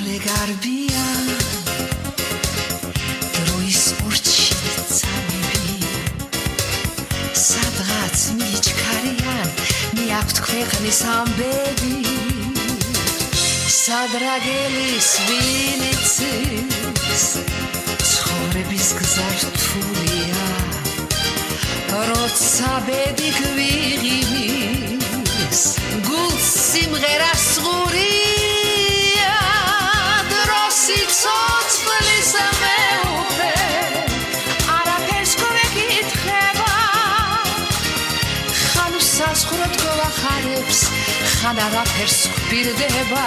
მალე გარბია დროის ურჩი წამები სადღაც მიჩქარიან მიაქვთ ქვეყნის ამბები სადრაგელის ვინიცის ცხოვრების გზა რთულია როცა ბედი გვიღიმის გულს სიმღერა სღურია დროს იცოცხლის მეუფე არაფერს გვეკითხება ხან საზღვრად გვახარებს ხან არაფერს გვპირდება